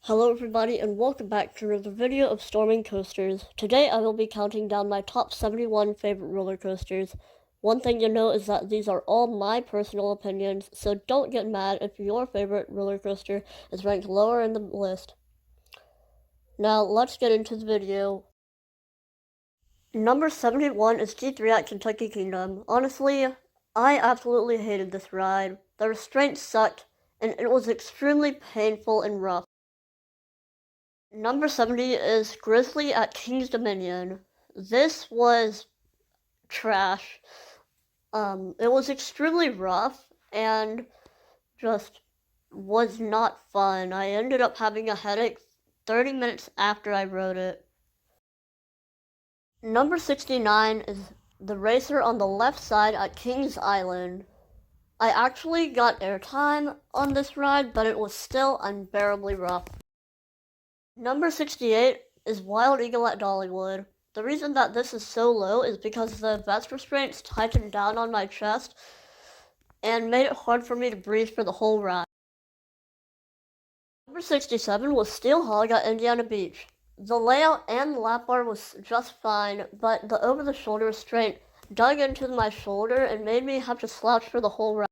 Hello everybody and welcome back to another video of Storming Coasters. Today I will be counting down my top 71 favorite roller coasters. One thing to note is that these are all my personal opinions, so don't get mad if your favorite roller coaster is ranked lower in the list. Now let's get into the video. Number 71 is G3 at Kentucky Kingdom. Honestly, I absolutely hated this ride. The restraints sucked, and it was extremely painful and rough. Number 70 is Grizzly at King's Dominion. This was trash. It was extremely rough and just was not fun. I ended up having a headache 30 minutes after I rode it. Number 69 is the racer on the left side at Kings Island. I actually got airtime on this ride, but it was still unbearably rough. Number 68 is Wild Eagle at Dollywood. The reason that this is so low is because the vest restraints tightened down on my chest and made it hard for me to breathe for the whole ride. Number 67 was Steel Hog at Indiana Beach. The layout and the lap bar was just fine, but the over-the-shoulder restraint dug into my shoulder and made me have to slouch for the whole ride.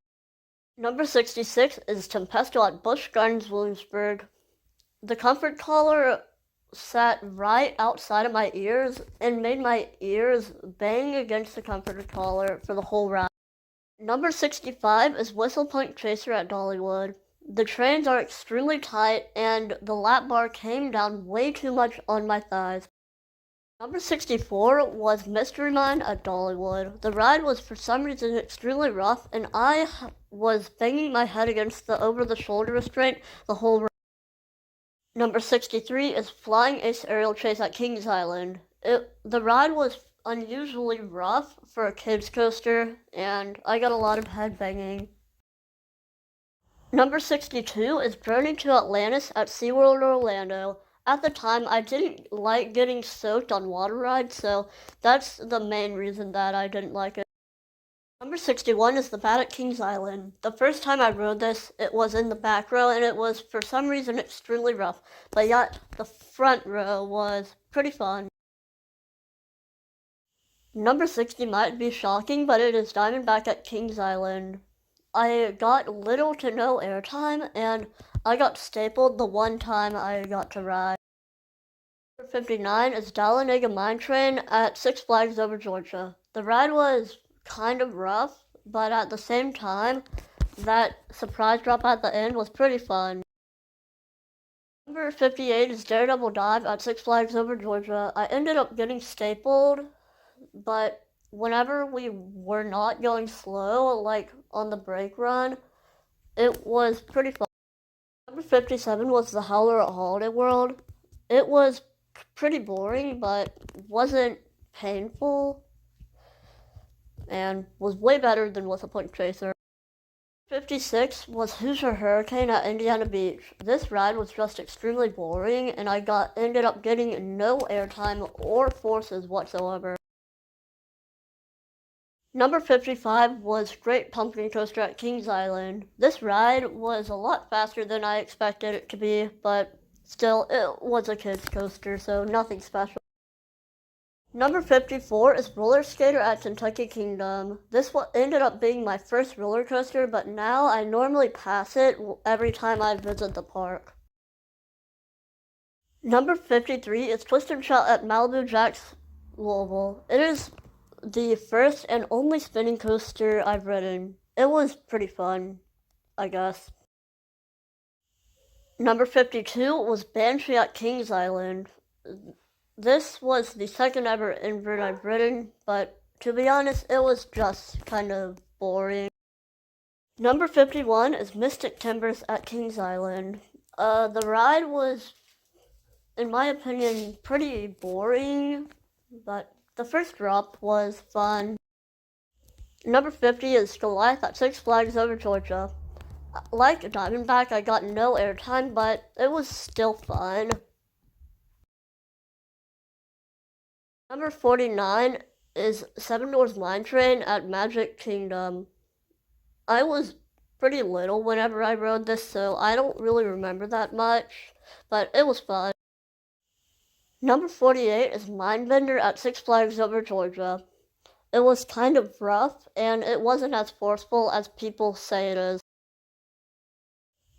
Number 66 is Tempesto at Busch Gardens Williamsburg. The comfort collar sat right outside of my ears and made my ears bang against the comfort collar for the whole ride. Number 65 is Whistle Point Chaser at Dollywood. The trains are extremely tight and the lap bar came down way too much on my thighs. Number 64 was Mystery Mine at Dollywood. The ride was for some reason extremely rough and I was banging my head against the over-the-shoulder restraint the whole ride. Number 63 is Flying Ace Aerial Chase at Kings Island. The ride was unusually rough for a kids coaster, and I got a lot of head banging. Number 62 is Journey to Atlantis at SeaWorld Orlando. At the time, I didn't like getting soaked on water rides, so that's the main reason that I didn't like it. Number 61 is the Bat at Kings Island. The first time I rode this, it was in the back row, and it was, for some reason, extremely rough. But yet, the front row was pretty fun. Number 60 might be shocking, but it is Diamondback at Kings Island. I got little to no airtime, and I got stapled the one time I got to ride. Number 59 is Dahlonega Mine Train at Six Flags Over Georgia. The ride was kind of rough, but at the same time, that surprise drop at the end was pretty fun. Number 58 is Daredevil Dive at Six Flags Over Georgia. I ended up getting stapled, but whenever we were not going slow, like on the brake run, it was pretty fun. Number 57 was the Howler at Holiday World. It was pretty boring, but wasn't painful and was way better than Whistle Point Chaser. 56 was Hoosier Hurricane at Indiana Beach. This ride was just extremely boring, and I ended up getting no airtime or forces whatsoever. Number 55 was Great Pumpkin Coaster at Kings Island. This ride was a lot faster than I expected it to be, but still, it was a kids coaster, so nothing special. Number 54 is Roller Skater at Kentucky Kingdom. This ended up being my first roller coaster, but now I normally pass it every time I visit the park. Number 53 is Twist and Shout at Malibu Jack's Louisville. It is the first and only spinning coaster I've ridden. It was pretty fun, I guess. Number 52 was Banshee at Kings Island. This was the second ever invert I've ridden, but to be honest, it was just kind of boring. Number 51 is Mystic Timbers at Kings Island. The ride was, in my opinion, pretty boring, but the first drop was fun. Number 50 is Goliath at Six Flags Over Georgia. Like Diamondback, I got no airtime, but it was still fun. Number 49 is Seven Dwarfs Mine Train at Magic Kingdom. I was pretty little whenever I rode this, so I don't really remember that much, but it was fun. Number 48 is Mindbender at Six Flags Over Georgia. It was kind of rough, and it wasn't as forceful as people say it is.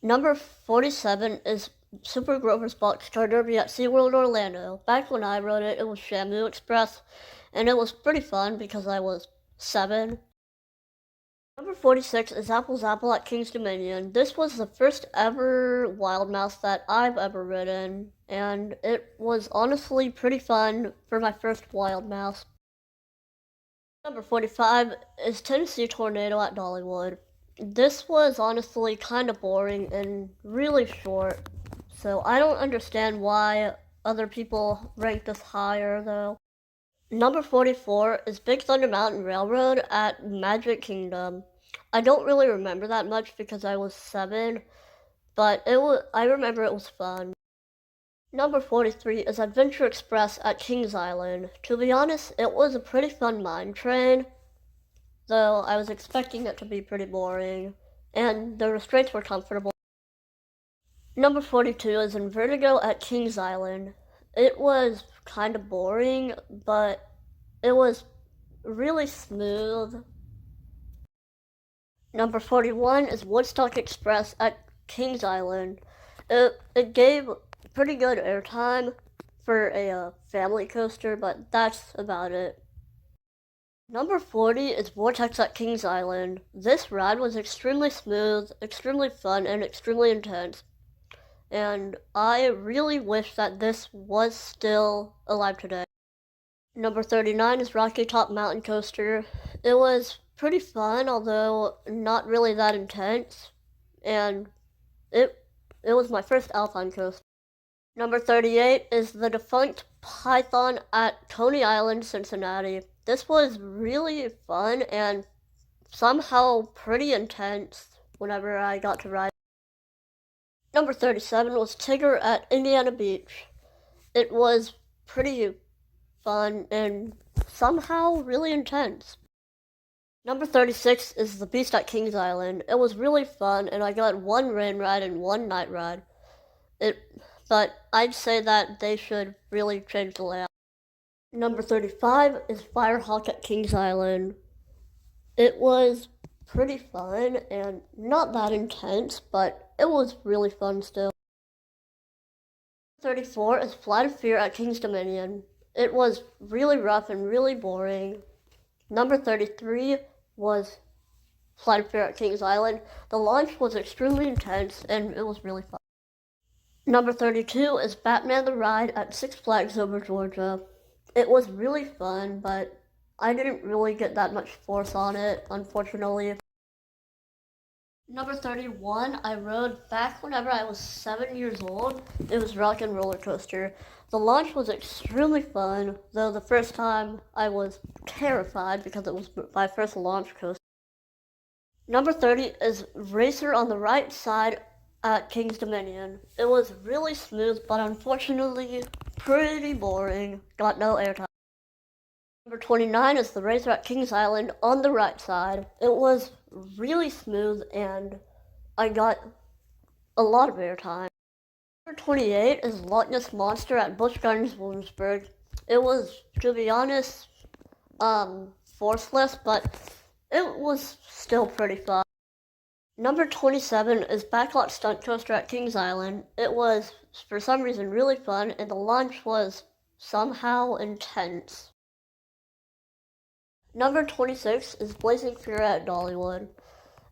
Number 47 is Super Grover's Boxcar Derby at SeaWorld Orlando. Back when I rode it, it was Shamu Express, and it was pretty fun because I was 7. Number 46 is Apple's Apple at King's Dominion. This was the first ever wild mouse that I've ever ridden, and it was honestly pretty fun for my first wild mouse. Number 45 is Tennessee Tornado at Dollywood. This was honestly kind of boring and really short, so I don't understand why other people rank this higher though. Number 44 is Big Thunder Mountain Railroad at Magic Kingdom. I don't really remember that much because I was 7, but I remember it was fun. Number 43 is Adventure Express at Kings Island. To be honest, it was a pretty fun mine train, though I was expecting it to be pretty boring, and the restraints were comfortable. Number 42 is Vertigo at Kings Island. It was kind of boring, but it was really smooth. Number 41 is Woodstock Express at Kings Island. It gave pretty good airtime for a family coaster, but that's about it. Number 40 is Vortex at Kings Island. This ride was extremely smooth, extremely fun, and extremely intense. And I really wish that this was still alive today. Number 39 is Rocky Top Mountain Coaster. It was pretty fun, although not really that intense, and it was my first alpine coaster. Number 38 is the defunct Python at Coney Island, Cincinnati. This was really fun and somehow pretty intense whenever I got to ride. Number 37 was Tigger at Indiana Beach. It was pretty fun and somehow really intense. Number 36 is The Beast at Kings Island. It was really fun, and I got 1 rain ride and 1 night ride. But I'd say that they should really change the layout. Number 35 is Firehawk at Kings Island. It was pretty fun and not that intense, but it was really fun still. 34 is Flight of Fear at King's Dominion. It was really rough and really boring. Number 33 was Flight of Fear at Kings Island. The launch was extremely intense and it was really fun. Number 32 is Batman the Ride at Six Flags Over Georgia. It was really fun, but I didn't really get that much force on it, unfortunately. Number 31, I rode back whenever I was 7 years old. It was Rock and Roller Coaster. The launch was extremely fun, though the first time I was terrified because it was my first launch coaster. Number 30 is Racer on the Right Side at King's Dominion. It was really smooth, but unfortunately pretty boring. Got no airtime. Number 29 is the Racer at Kings Island on the right side. It was really smooth and I got a lot of airtime. Number 28 is Loch Ness Monster at Busch Gardens, Williamsburg. It was, to be honest, forceless, but it was still pretty fun. Number 27 is Backlot Stunt Coaster at Kings Island. It was, for some reason, really fun, and the launch was somehow intense. Number 26 is Blazing Fury at Dollywood.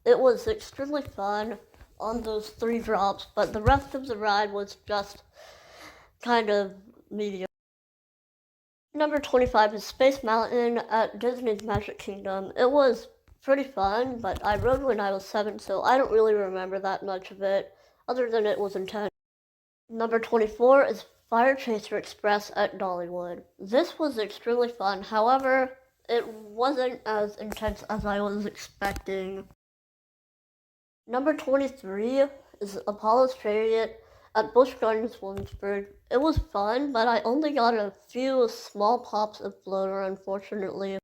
It was extremely fun on those 3 drops, but the rest of the ride was just kind of mediocre. Number 25 is Space Mountain at Disney's Magic Kingdom. It was pretty fun, but I rode when I was 7, so I don't really remember that much of it, other than it was intense. Number 24 is Fire Chaser Express at Dollywood. This was extremely fun, however, it wasn't as intense as I was expecting. Number 23 is Apollo's Chariot at Busch Gardens, Williamsburg. It was fun, but I only got a few small pops of floater, unfortunately.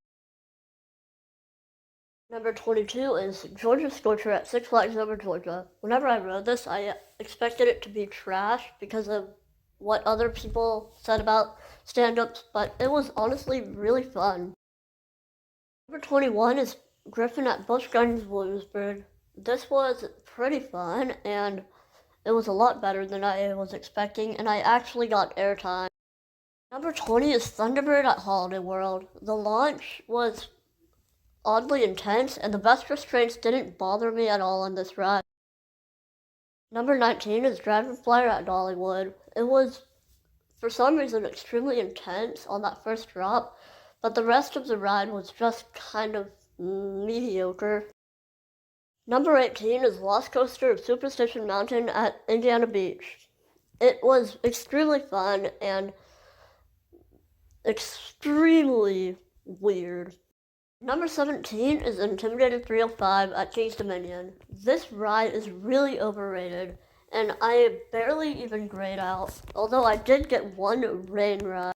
Number 22 is Georgia Scorcher at Six Flags Over Georgia. Whenever I rode this, I expected it to be trash because of what other people said about stand-ups, but it was honestly really fun. Number 21 is Griffin at Busch Gardens, Williamsburg. This was pretty fun, and it was a lot better than I was expecting, and I actually got airtime. Number 20 is Thunderbird at Holiday World. The launch was oddly intense, and the best restraints didn't bother me at all on this ride. Number 19 is Dragonflyer at Dollywood. It was, for some reason, extremely intense on that first drop, but the rest of the ride was just kind of mediocre. Number 18 is Lost Coaster of Superstition Mountain at Indiana Beach. It was extremely fun and extremely weird. Number 17 is Intimidated 305 at King's Dominion. This ride is really overrated, and I barely even grayed out, although I did get one rain ride.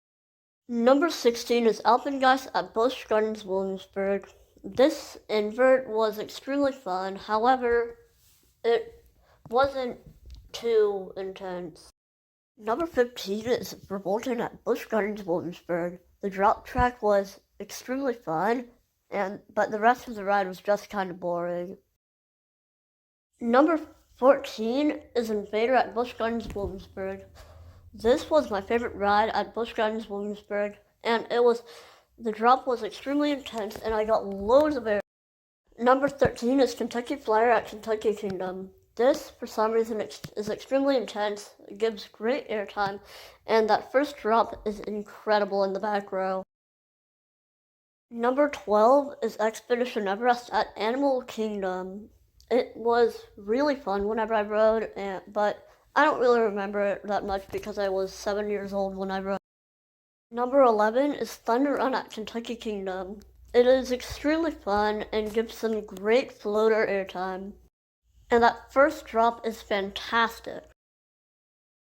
Number 16 is Alpengeist at Busch Gardens, Williamsburg. This invert was extremely fun, however, it wasn't too intense. Number 15 is Revolting at Busch Gardens, Williamsburg. The drop track was extremely fun, but the rest of the ride was just kind of boring. Number 14 is Invader at Busch Gardens, Williamsburg. This was my favorite ride at Busch Gardens, Williamsburg, and the drop was extremely intense, and I got loads of air. Number 13 is Kentucky Flyer at Kentucky Kingdom. This, for some reason, is extremely intense, it gives great airtime, and that first drop is incredible in the back row. Number 12 is Expedition Everest at Animal Kingdom. It was really fun whenever I rode, but I don't really remember it that much because I was 7 years old when I rode. Number 11 is Thunder Run at Kentucky Kingdom. It is extremely fun and gives some great floater airtime. And that first drop is fantastic.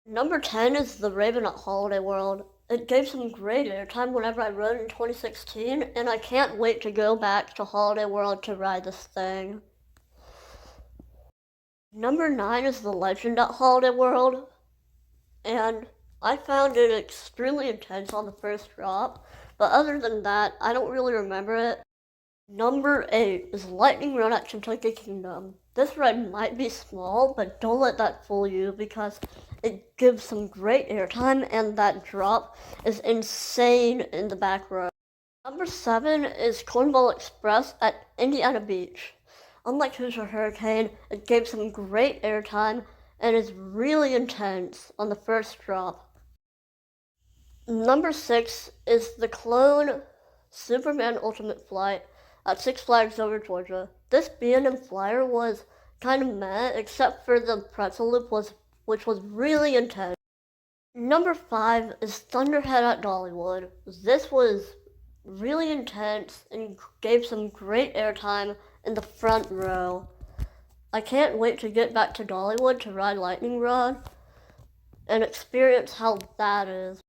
Number 10 is The Raven at Holiday World. It gave some great airtime whenever I rode in 2016, and I can't wait to go back to Holiday World to ride this thing. Number 9 is The Legend at Holiday World, and I found it extremely intense on the first drop, but other than that, I don't really remember it. Number 8 is Lightning Run at Kentucky Kingdom. This ride might be small, but don't let that fool you because it gives some great airtime and that drop is insane in the back row. Number 7 is Cornwall Express at Indiana Beach. Unlike Hoosier Hurricane, it gave some great airtime and is really intense on the first drop. Number 6 is the Clone Superman Ultimate Flight at Six Flags Over Georgia. This B&M flyer was kind of meh, except for the pretzel loop, which was really intense. Number 5 is Thunderhead at Dollywood. This was really intense and gave some great airtime in the front row. I can't wait to get back to Dollywood to ride Lightning Rod and experience how that is.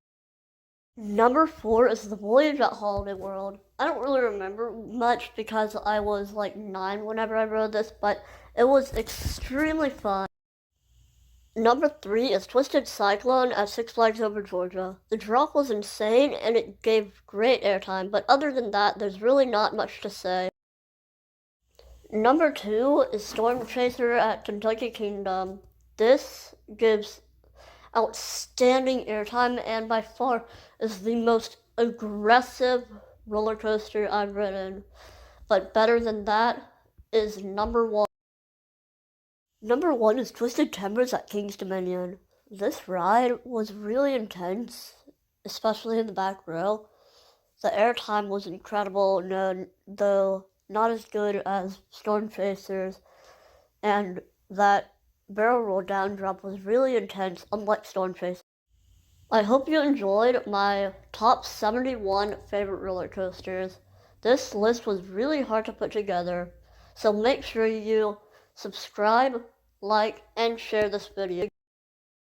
Number 4 is The Voyage at Holiday World. I don't really remember much because I was like 9 whenever I rode this, but it was extremely fun. Number 3 is Twisted Cyclone at Six Flags Over Georgia. The drop was insane and it gave great airtime, but other than that, there's really not much to say. Number 2 is Storm Chaser at Kentucky Kingdom. This gives outstanding airtime and by far is the most aggressive roller coaster I've ridden. But better than that is number 1. Number 1 is Twisted Timbers at King's Dominion. This ride was really intense, especially in the back row. The airtime was incredible, though not as good as Storm Chasers, and that barrel roll down drop was really intense, unlike Storm Chasers. I hope you enjoyed my top 71 favorite roller coasters. This list was really hard to put together, so make sure you subscribe, like, and share this video.